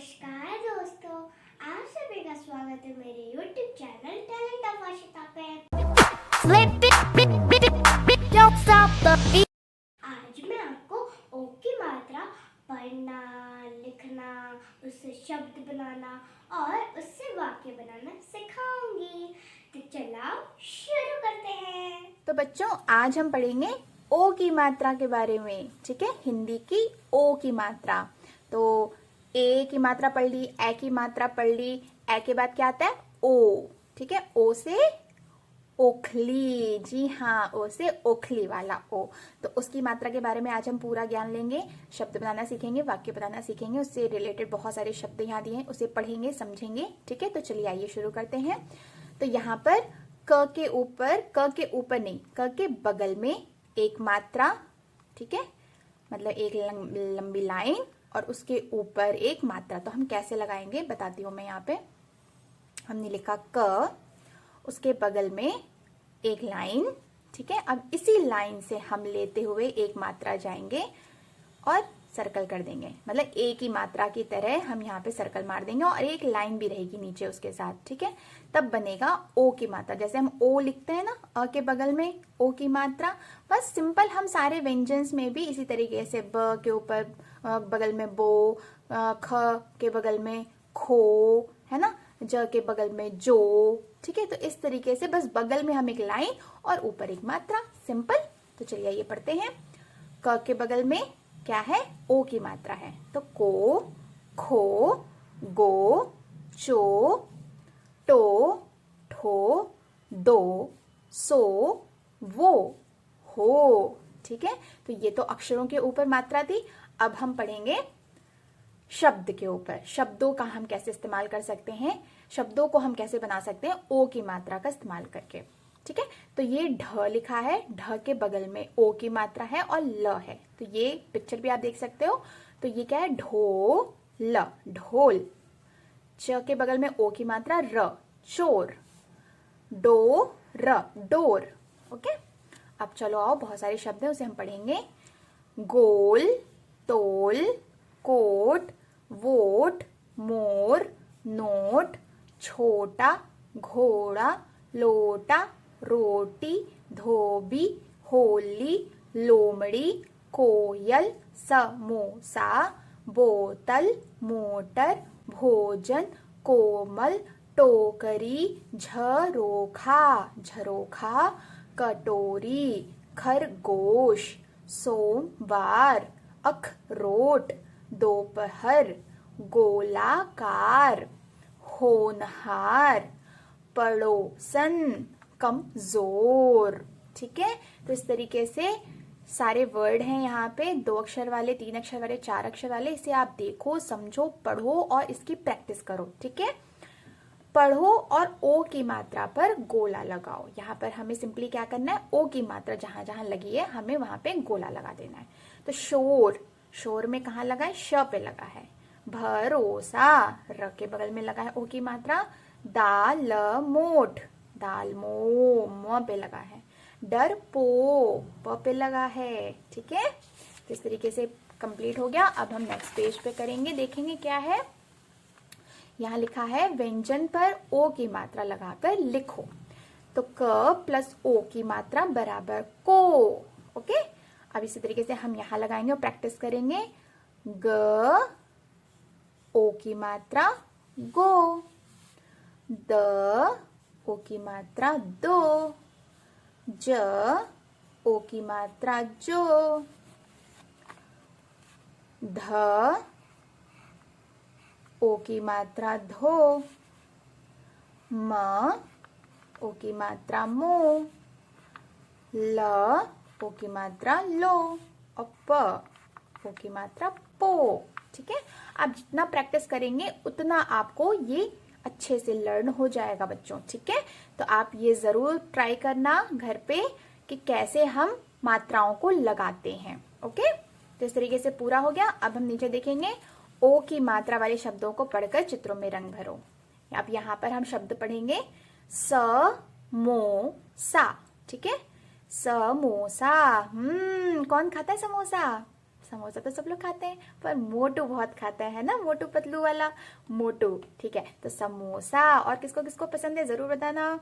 नमस्कार दोस्तों, आप सभी का स्वागत है मेरे YouTube channel talent of Ashita पे। आज मैं आपको ओ की मात्रा पढ़ना, लिखना, उससे शब्द बनाना और उससे वाक्य बनाना सिखाऊंगी। तो चलो शुरू करते हैं। तो बच्चों, आज हम पढ़ेंगे ओ की मात्रा के बारे में। ठीक है, हिंदी की ओ की मात्रा। तो ए की मात्रा पढ़ ली, ए की मात्रा पढ़ ली। ए के बाद क्या आता है? ओ। ठीक है, ओ से ओखली। जी हाँ, ओ से ओखली वाला ओ। तो उसकी मात्रा के बारे में आज हम पूरा ज्ञान लेंगे। शब्द बनाना सीखेंगे, वाक्य बनाना सीखेंगे, उससे रिलेटेड बहुत सारे शब्द यहाँ दिए हैं, उसे पढ़ेंगे, समझेंगे। ठीक है, तो चलिए आइए शुरू करते हैं। तो यहाँ पर क के ऊपर नहीं, क के बगल में एक मात्रा। ठीक है, मतलब एक लंबी लाइन और उसके ऊपर एक मात्रा। तो हम कैसे लगाएंगे बताती हूँ मैं। यहाँ पे हमने लिखा क, उसके बगल में एक लाइन। ठीक है, अब इसी लाइन से हम लेते हुए एक मात्रा जाएंगे और सर्कल कर देंगे, मतलब ए की मात्रा की तरह हम यहाँ पे सर्कल मार देंगे और एक लाइन भी रहेगी नीचे उसके साथ। ठीक है, तब बनेगा ओ की मात्रा। जैसे हम ओ लिखते हैं ना, अ के बगल में ओ की मात्रा। बस सिंपल हम सारे व्यंजन्स में भी इसी तरीके से ब के ऊपर बगल में बो, ख के बगल में खो, है ना, ज के बगल में जो। ठीक है, तो इस तरीके से बस बगल में हम एक लाइन और ऊपर एक मात्रा, सिंपल। तो चलिए ये पढ़ते हैं। क के बगल में क्या है? ओ की मात्रा है। तो को, खो, गो, चो, टो, ठो, दो, सो, वो, हो। ठीक है, तो ये तो अक्षरों के ऊपर मात्रा थी। अब हम पढ़ेंगे शब्द के ऊपर। शब्दों का हम कैसे इस्तेमाल कर सकते हैं, शब्दों को हम कैसे बना सकते हैं ओ की मात्रा का इस्तेमाल करके। ठीक है, तो ये ढ लिखा है, ढ के बगल में ओ की मात्रा है और ल है। तो ये पिक्चर भी आप देख सकते हो। तो ये क्या है? ढोल, ढोल। च के बगल में ओ की मात्रा र, चोर। डो र, डोर। ओके, अब चलो आओ, बहुत सारे शब्द हैं उसे हम पढ़ेंगे। गोल, तोल, कोट, वोट, मोर, नोट, छोटा, घोड़ा, लोटा, रोटी, धोबी, होली, लोमड़ी, कोयल, समोसा, बोतल, मोटर, भोजन, कोमल, टोकरी, झरोखा, झरोखा, कटोरी, खरगोश, सोमवार, अखरोट, दोपहर, गोलाकार, होनहार, पड़ोसन, कमजोर। ठीक है, तो इस तरीके से सारे वर्ड हैं यहाँ पे, 2 अक्षर वाले, 3 अक्षर वाले, 4 अक्षर वाले। इसे आप देखो, समझो, पढ़ो और इसकी प्रैक्टिस करो। ठीक है, पढ़ो और ओ की मात्रा पर गोला लगाओ। यहाँ पर हमें सिंपली क्या करना है? ओ की मात्रा जहां जहां लगी है हमें वहां पे गोला लगा देना है। तो शोर, शोर में कहाँ लगा है? श पे लगा है। भरोसा, र के बगल में लगा है ओ की मात्रा। दाल मोठ, दाल मो, म पे लगा है। डर पो, प पे लगा है। ठीक है, तो इस तरीके से कंप्लीट हो गया। अब हम नेक्स्ट पेज पे करेंगे, देखेंगे क्या है। यहाँ लिखा है व्यंजन पर ओ की मात्रा लगाकर लिखो। तो क प्लस ओ की मात्रा बराबर को। ओके, अब इसी तरीके से हम यहाँ लगाएंगे और प्रैक्टिस करेंगे। ग, ओ की मात्रा गो। द, ओ की मात्रा दो। ज, ओ की मात्रा जो। ध, ओ की मात्रा धो। म, ओ की मात्रा मो। ल, ओ की मात्रा लो। और प, ओ की मात्रा पो। ठीक है, आप जितना प्रैक्टिस करेंगे उतना आपको ये अच्छे से लर्न हो जाएगा बच्चों। ठीक है, तो आप ये जरूर ट्राई करना घर पे कि कैसे हम मात्राओं को लगाते हैं। ओके, तो इस तरीके से पूरा हो गया। अब हम नीचे देखेंगे, ओ की मात्रा वाले शब्दों को पढ़कर चित्रों में रंग भरो। अब यहाँ पर हम शब्द पढ़ेंगे स, मो, सा। ठीक है, समोसा। कौन खाता है समोसा? समोसा तो सब लोग खाते हैं, पर मोटू बहुत खाता है ना, मोटू पतलू वाला मोटू। ठीक है, तो समोसा। और किसको किसको पसंद है जरूर बताना।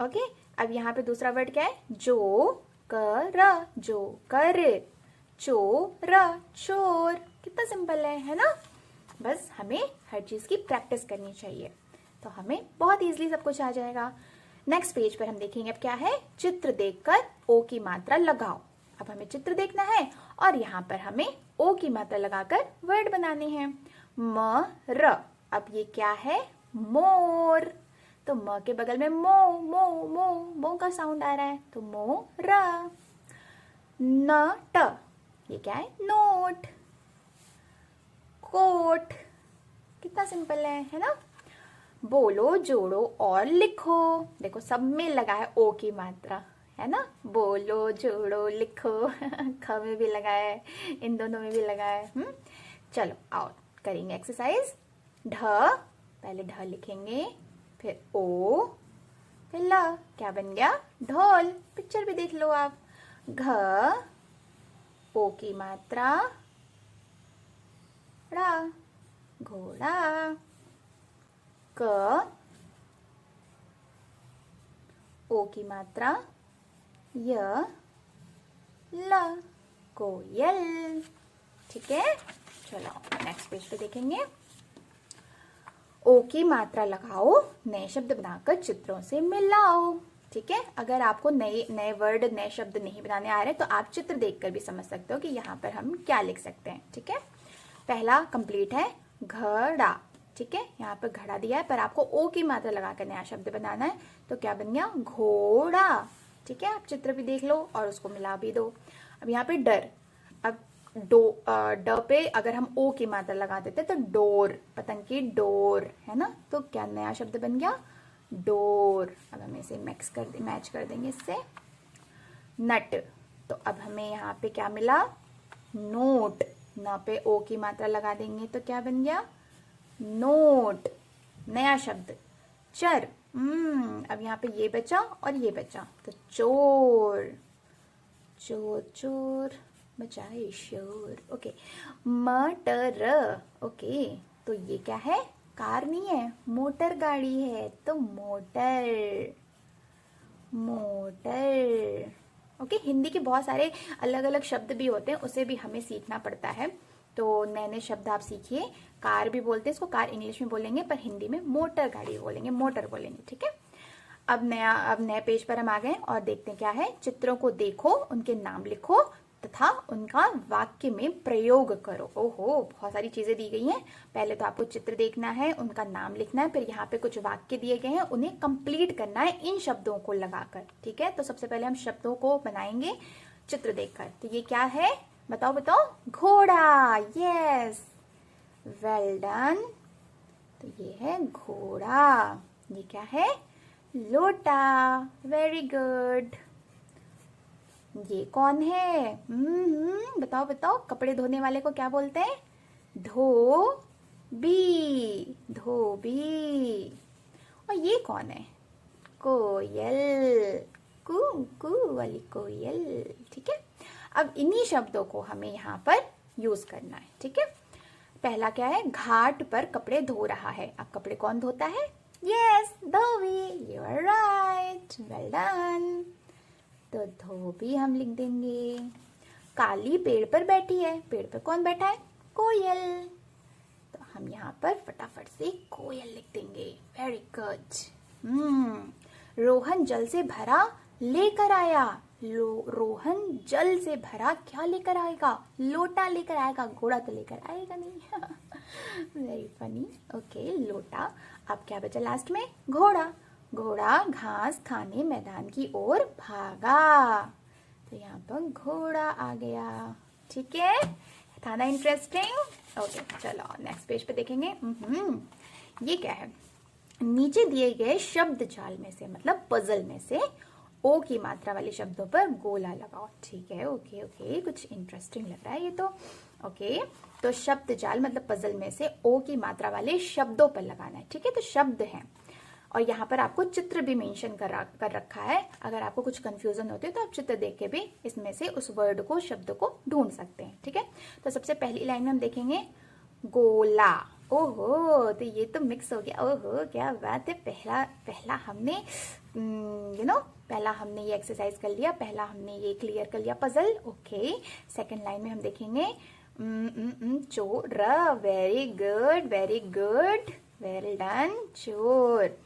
ओके, अब यहाँ पे दूसरा वर्ड क्या है? जो कर, जो कर, चोर, चोर। कितना सिंपल है ना? बस हमें हर चीज की प्रैक्टिस करनी चाहिए, तो हमें बहुत इजीली सब कुछ आ जाएगा। नेक्स्ट पेज पर हम देखेंगे अब क्या है। चित्र देखकर ओ की मात्रा लगाओ। अब हमें चित्र देखना है और यहाँ पर हमें ओ की मात्रा लगाकर वर्ड बनाने हैं। म र। अब ये क्या है? मोर। तो म के बगल में मो मो मो मो का साउंड आ रहा है, तो मोर। न ट। ये क्या है? नोट। कोट। कितना सिंपल है ना? बोलो, जोड़ो और लिखो। देखो सब में लगा है ओ की मात्रा, है ना? बोलो, जोड़ो, लिखो। ख में भी लगा है, इन दोनों में भी लगा है। चलो आओ करेंगे एक्सरसाइज। ढ, पहले ढ लिखेंगे, फिर ओ, फिर ल। क्या बन गया? ढोल। पिक्चर भी देख लो आप। घ, ओ की मात्रा, ड़ा, घोड़ा। क, ओ की मात्रा, य, ल, कोयल। ठीक है, चलो नेक्स्ट पेज पे देखेंगे। ओ की मात्रा लगाओ, नए शब्द बनाकर चित्रों से मिलाओ। ठीक है, अगर आपको नए नए वर्ड, नए शब्द नहीं बनाने आ रहे तो आप चित्र देखकर भी समझ सकते हो कि यहाँ पर हम क्या लिख सकते हैं। ठीक है, पहला कंप्लीट है, घड़ा। ठीक है, यहाँ पर घड़ा दिया है, पर आपको ओ की मात्रा लगाकर नया शब्द बनाना है, तो क्या बन गया? घोड़ा। ठीक है, आप चित्र भी देख लो और उसको मिला भी दो। अब यहाँ पे डर। अब ड पे अगर हम ओ की मात्रा लगा देते तो डोर, पतंग की डोर, है ना? तो क्या नया शब्द बन गया? डोर। अब हम इसे मैच कर देंगे इससे। नट। तो अब हमें यहाँ पे क्या मिला? नोट। न पे ओ की मात्रा लगा देंगे तो क्या बन गया? नोट, नया शब्द। चर। अब यहाँ पे ये बचा और ये बचा, तो चोर। चोर चोर बचाए शोर। ओके, मटर। ओके, तो ये क्या है? कार नहीं है, मोटर गाड़ी है, तो मोटर, मोटर। ओके, हिंदी के बहुत सारे अलग अलग शब्द भी होते हैं, उसे भी हमें सीखना पड़ता है, तो नए नए शब्द आप सीखिए। कार भी बोलते हैं इसको, कार इंग्लिश में बोलेंगे, पर हिंदी में मोटर गाड़ी बोलेंगे, मोटर बोलेंगे। ठीक है, अब नए पेज पर हम आ गए और देखते हैं क्या है। चित्रों को देखो, उनके नाम लिखो तथा उनका वाक्य में प्रयोग करो। ओहो, बहुत सारी चीजें दी गई हैं। पहले तो आपको चित्र देखना है, उनका नाम लिखना है, फिर यहाँ पे कुछ वाक्य दिए गए हैं, उन्हें कंप्लीट करना है इन शब्दों को लगाकर। ठीक है, तो सबसे पहले हम शब्दों को बनाएंगे चित्र देखकर। तो ये क्या है? बताओ बताओ। घोड़ा। Yes, well done. तो ये है घोड़ा। ये क्या है? लोटा। Very good. ये कौन है? बताओ बताओ। कपड़े धोने वाले को क्या बोलते हैं? धोबी। धोबी। और ये कौन है? कोयल। कू कू वाली कोयल। ठीक है, अब इन्हीं शब्दों को हमें यहाँ पर यूज करना है। ठीक है, पहला क्या है? घाट पर कपड़े धो रहा है। अब कपड़े कौन धोता है? Yes, dhobi. You are right, well done. तो धोबी हम लिख देंगे। काली पेड़ पर बैठी है। पेड़ पर कौन बैठा है? कोयल। तो हम यहाँ पर फटाफट से कोयल लिख देंगे। Very good. रोहन जल से भरा लेकर आया। रोहन जल से भरा क्या लेकर आएगा? लोटा लेकर आएगा, घोड़ा तो लेकर आएगा नहीं। Very funny. ओके, लोटा। अब क्या बचा लास्ट में? घोड़ा। घोड़ा घास खाने मैदान की ओर भागा। तो यहाँ पर घोड़ा आ गया। ठीक है, था ना इंटरेस्टिंग? ओके, चलो नेक्स्ट पेज पे देखेंगे। ये क्या है? नीचे दिए गए शब्द जाल में से, मतलब पजल में से ओ की मात्रा वाले शब्दों पर गोला लगाओ। ठीक है, ओके ओके, कुछ इंटरेस्टिंग लग रहा है ये तो। ओके, तो शब्द जाल मतलब पजल में से ओ की मात्रा वाले शब्दों पर लगाना है। ठीक है, तो शब्द हैं और यहाँ पर आपको चित्र भी मेंशन कर रखा है। अगर आपको कुछ कंफ्यूजन होती है तो आप चित्र देख के भी इसमें से उस वर्ड को, शब्द को ढूंढ सकते हैं। ठीक है, तो सबसे पहली लाइन में हम देखेंगे गोला। ओहो, तो ये तो मिक्स हो गया। ओहो, क्या बात है। पहला हमने पहला हमने ये एक्सरसाइज कर लिया, पहला हमने ये क्लियर कर लिया पजल। ओके, सेकंड लाइन में हम देखेंगे चोर। Very good, very good, well done, चोर।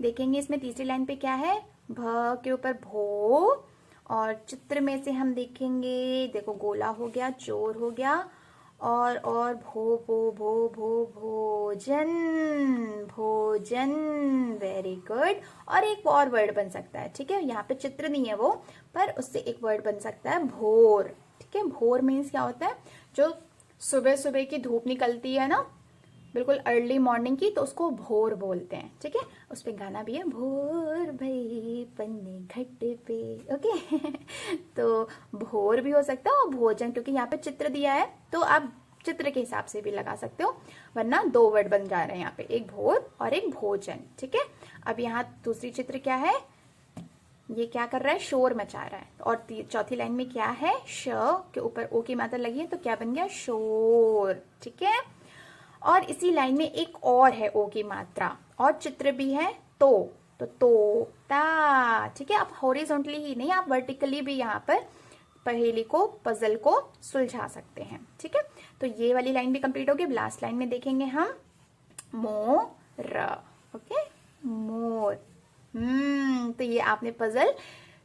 देखेंगे इसमें तीसरी लाइन पे क्या है, भ के ऊपर भो, और चित्र में से हम देखेंगे, देखो गोला हो गया, चोर हो गया, और भो भो भो भो भोजन, भोजन। Very good. और एक और वर्ड बन सकता है। ठीक है, यहाँ पे चित्र नहीं है वो, पर उससे एक वर्ड बन सकता है भोर। ठीक है, भोर मीन्स क्या होता है, जो सुबह सुबह की धूप निकलती है ना, बिल्कुल अर्ली मॉर्निंग की, तो उसको भोर बोलते हैं। ठीक है, उस पे गाना भी है, भोर भई पन्ने घट पे। ओके तो भोर भी हो सकता है और भोजन, क्योंकि यहाँ पे चित्र दिया है तो आप चित्र के हिसाब से भी लगा सकते हो, वरना दो वर्ड बन जा रहे हैं यहाँ पे, एक भोर और एक भोजन। ठीक है, अब यहाँ दूसरी चित्र क्या है, ये क्या कर रहा है, शोर मचा रहा है। और चौथी लाइन में क्या है, श के ऊपर ओ की मात्रा लगी है, तो क्या बन गया, शोर। ठीक है, और इसी लाइन में एक और है ओ की मात्रा, और चित्र भी है, तोता। ठीक है, आप हॉरिजॉन्टली ही नहीं, आप वर्टिकली भी यहाँ पर पहेली को, पजल को सुलझा सकते हैं। ठीक है, तो ये वाली लाइन भी कंप्लीट होगी। लास्ट लाइन में देखेंगे हम मोर। ओके, मोर। तो ये आपने पजल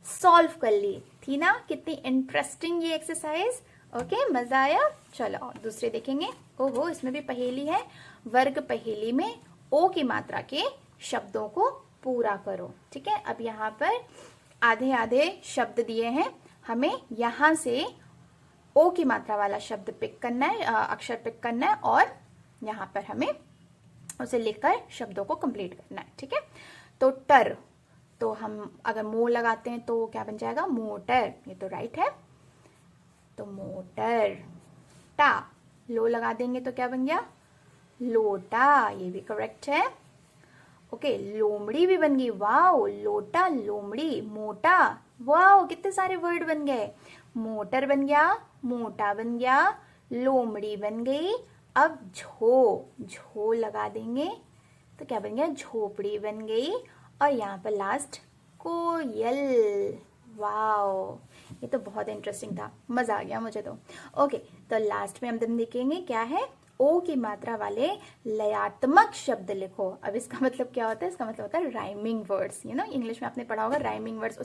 सॉल्व कर ली थी ना, कितनी इंटरेस्टिंग ये एक्सरसाइज। ओके, मजा आया। चलो दूसरे देखेंगे। ओहो, इसमें भी पहेली है। वर्ग पहेली में ओ की मात्रा के शब्दों को पूरा करो। ठीक है, अब यहाँ पर आधे आधे शब्द दिए हैं, हमें यहाँ से ओ की मात्रा वाला शब्द पिक करना है, अक्षर पिक करना है, और यहाँ पर हमें उसे लिखकर शब्दों को कंप्लीट करना है। ठीक है, तो टर, तो हम अगर मो लगाते हैं तो क्या बन जाएगा, मोटर। ये तो राइट है, तो मोटर। टा, लो लगा देंगे तो क्या बन गया, लोटा। ये भी करेक्ट है। ओके, लोमड़ी भी बन गई। वाओ, लोटा, लोमड़ी, मोटा। वाओ, कितने सारे वर्ड बन गए। मोटर बन गया, मोटा बन गया, लोमड़ी बन गई। अब झो लगा देंगे तो क्या बन गया, झोपड़ी बन गई। और यहाँ पर लास्ट कोयल। वाओ, ये तो बहुत इंटरेस्टिंग था, मजा आ गया मुझे तो। ओके, तो लास्ट में हम देखेंगे क्या है, ओ की मात्रा वाले लयात्मक शब्द लिखो। अब इसका मतलब क्या होता है, इसका मतलब होता है राइमिंग वर्ड्स। इंग्लिश में आपने पढ़ा होगा राइमिंग वर्ड्स,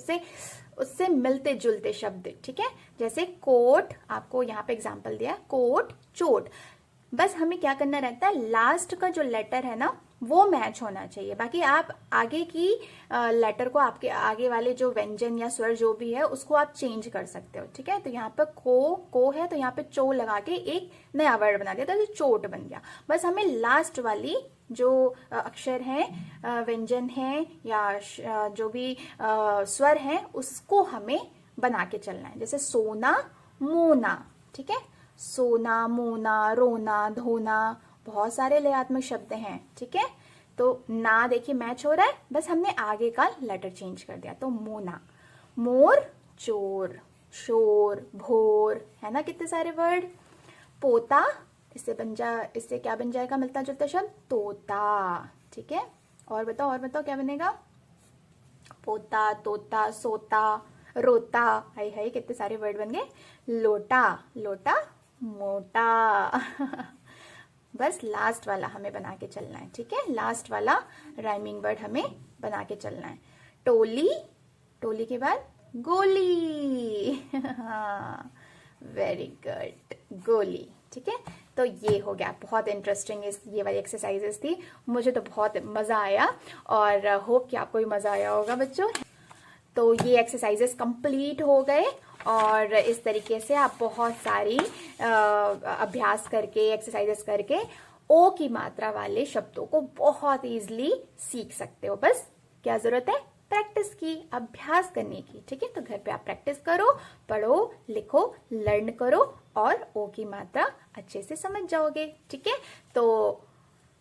उससे मिलते जुलते शब्द। ठीक है, जैसे कोट, आपको यहाँ पे एग्जाम्पल दिया, कोट, चोट। बस हमें क्या करना रहता है, लास्ट का जो लेटर है ना वो मैच होना चाहिए, बाकी आप आगे की लेटर को, आपके आगे वाले जो व्यंजन या स्वर जो भी है उसको आप चेंज कर सकते हो। ठीक है, तो यहाँ पर को है तो यहाँ पे चो लगा के एक नया वर्ड बना दिया, तो चोट बन गया। बस हमें लास्ट वाली जो अक्षर हैं, व्यंजन है या जो भी स्वर है, उसको हमें बना के चलना है। जैसे सोना, मोना। ठीक है, सोना, मोना, रोना, धोना, बहुत सारे लयात्मक शब्द हैं। ठीक है, तो ना देखिए मैच हो रहा है, बस हमने आगे का लेटर चेंज कर दिया, तो मोना। मोर, चोर, शोर, भोर, है ना कितने सारे वर्ड। पोता, इससे क्या बन जाएगा मिलता जुलता शब्द, तोता। ठीक है, और बताओ क्या बनेगा, पोता, तोता, सोता, रोता। हाय हाय, कितने सारे वर्ड बन गए। लोटा, लोटा, मोटा। बस लास्ट वाला हमें बना के चलना है। ठीक है, लास्ट वाला राइमिंग वर्ड हमें बना के चलना है। टोली, टोली के बाद गोली। वेरी गुड, गोली। ठीक है, तो ये हो गया। बहुत इंटरेस्टिंग ये वाली एक्सरसाइजेस थी, मुझे तो बहुत मजा आया, और होप कि आपको भी मजा आया होगा बच्चों। तो ये एक्सरसाइजेस कंप्लीट हो गए, और इस तरीके से आप बहुत सारी अभ्यास करके, एक्सरसाइजेस करके ओ की मात्रा वाले शब्दों को बहुत इजीली सीख सकते हो। बस क्या जरूरत है, प्रैक्टिस की, अभ्यास करने की। ठीक है, तो घर पे आप प्रैक्टिस करो, पढ़ो, लिखो, लर्न करो, और ओ की मात्रा अच्छे से समझ जाओगे। ठीक है, तो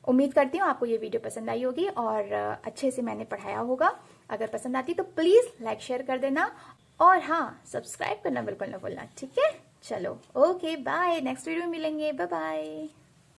उम्मीद करती हूँ आपको ये वीडियो पसंद आई होगी और अच्छे से मैंने पढ़ाया होगा। अगर पसंद आती तो प्लीज़ लाइक शेयर कर देना और हाँ, सब्सक्राइब करना बिल्कुल ना भूलना, ठीक है। चलो ओके बाय, नेक्स्ट वीडियो में मिलेंगे, बाय बाय।